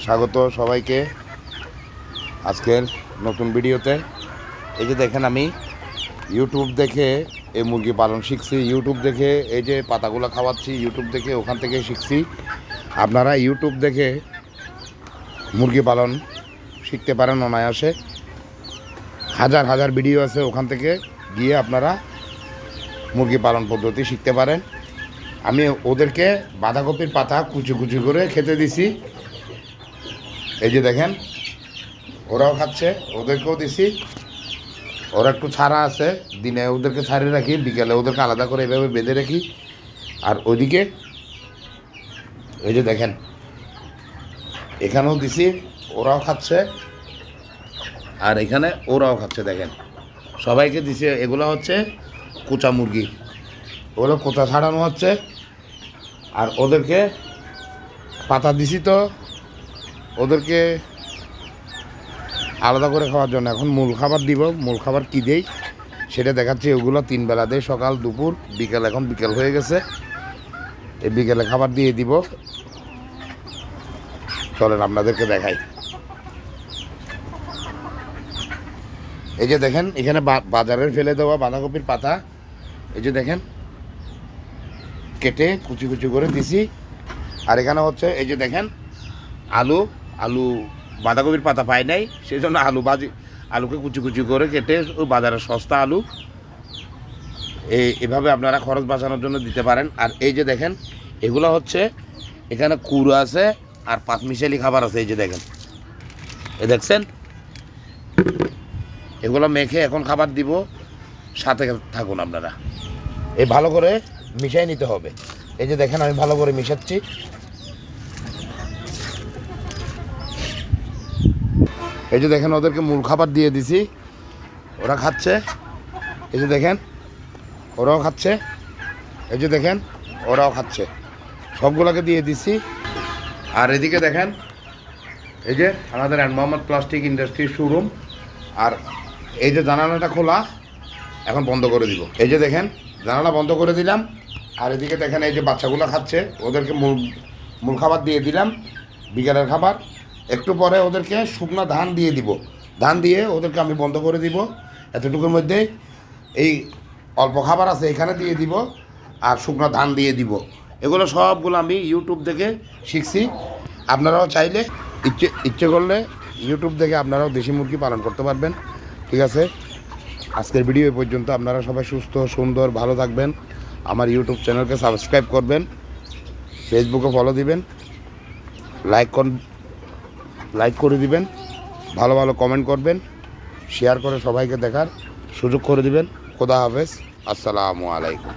স্বাগত সবাইকে আজকের নতুন ভিডিওতে। এই যে দেখেন আমি ইউটিউব দেখে এই মুরগি পালন শিখছি, ইউটিউব দেখে এই যে পাতাগুলো খাওয়াচ্ছি ইউটিউব দেখে, ওখান থেকে শিখছি। আপনারা ইউটিউব দেখে মুরগি পালন শিখতে পারেন অনায়াসে। হাজার হাজার ভিডিও আছে, ওখান থেকে গিয়ে আপনারা মুরগি পালন পদ্ধতি শিখতে পারেন। আমি ওদেরকে বাঁধাকপির পাতা কুচি কুচি করে খেতে দিছি। এই যে দেখেন ওরাও খাচ্ছে, ওদেরকেও দিছি। ওরা একটু ছাড়া আছে, দিনে ওদেরকে ছাড়িয়ে রাখি, বিকেলে ওদেরকে আলাদা করে এভাবে বেঁধে রাখি। আর ওইদিকে এই যে দেখেন এখানেও দিছি, ওরাও খাচ্ছে আর এখানে ওরাও খাচ্ছে। দেখেন সবাইকে দিছে। এগুলো হচ্ছে কোচা মুরগি, ওগুলো কোচা ছাড়ানো হচ্ছে। আর ওদেরকে পাতা দিছি তো ওদেরকে আলাদা করে খাওয়ার জন্য এখন মূল খাবার দিব। মূল খাবার কী দেই সেটা দেখাচ্ছি। ওগুলো 3 বেলা দেয়, সকাল দুপুর বিকেল। এখন বিকেল হয়ে গেছে, এই বিকেলে খাবার দিয়ে দিব। চলেন আপনাদেরকে দেখাই। এই যে দেখেন এখানে বাজারের ফেলে দেওয়া বাঁধাকপির পাতা, এই যে দেখেন কেটে কুচি কুচি করে দিছি। আর এখানে হচ্ছে এই যে দেখেন আলু বাঁধাকপির পাতা পাই নাই, সেই জন্য আলুকে কুচি কুচি করে কেটে বাজারের সস্তা আলু এভাবে আপনারা খরচ বাঁচানোর জন্য দিতে পারেন। আর এই যে দেখেন এগুলো হচ্ছে এখানে কুড়ো আছে আর 5 মিশালি খাবার আছে। এই যে দেখেন, এ দেখছেন এগুলো মেখে এখন খাবার দিব। সাথে থাকুন আপনারা, এই ভালো করে মিশিয়ে নিতে হবে। এই যে দেখেন আমি ভালো করে মিশাচ্ছি। এই যে দেখেন ওদেরকে মূল খাবার দিয়ে দিছি, ওরা খাচ্ছে। এই যে দেখেন ওরাও খাচ্ছে, এই যে দেখেন ওরাও খাচ্ছে, সবগুলোকে দিয়ে দিছি। আর এদিকে দেখেন এই যে আমাদের মোহাম্মদ প্লাস্টিক ইন্ডাস্ট্রির শোরুম। আর এই যে জানালাটা খোলা, এখন বন্ধ করে দিব। এই যে দেখেন জানালা বন্ধ করে দিলাম। আর এদিকে দেখেন এই যে বাচ্চাগুলো খাচ্ছে, ওদেরকে মূল খাবার দিয়ে দিলাম, বিকেলের খাবার। একটু পরে ওদেরকে শুকনো ধান দিয়ে দিব। ধান দিয়ে ওদেরকে আমি বন্ধ করে দিব। এতটুকুর মধ্যে এই অল্প খাবার আছে এখানে দিয়ে দিব, আর শুকনো ধান দিয়ে দিব। এগুলো সবগুলো আমি ইউটিউব থেকে শিখছি। আপনারাও চাইলে ইচ্ছে করলে ইউটিউব থেকে আপনারাও দেশি মুরগি পালন করতে পারবেন। ঠিক আছে, আজকের ভিডিও এই পর্যন্ত। আপনারা সবাই সুস্থ সুন্দর ভালো থাকবেন। আমার ইউটিউব চ্যানেলকে সাবস্ক্রাইব করবেন, ফেসবুকে ফলো দিবেন, লাইক করে দিবেন, ভালো ভালো কমেন্ট করবেন, শেয়ার করে সবাইকে দেখার সুযোগ করে দিবেন। খোদা হাফেজ, আসসালামু আলাইকুম।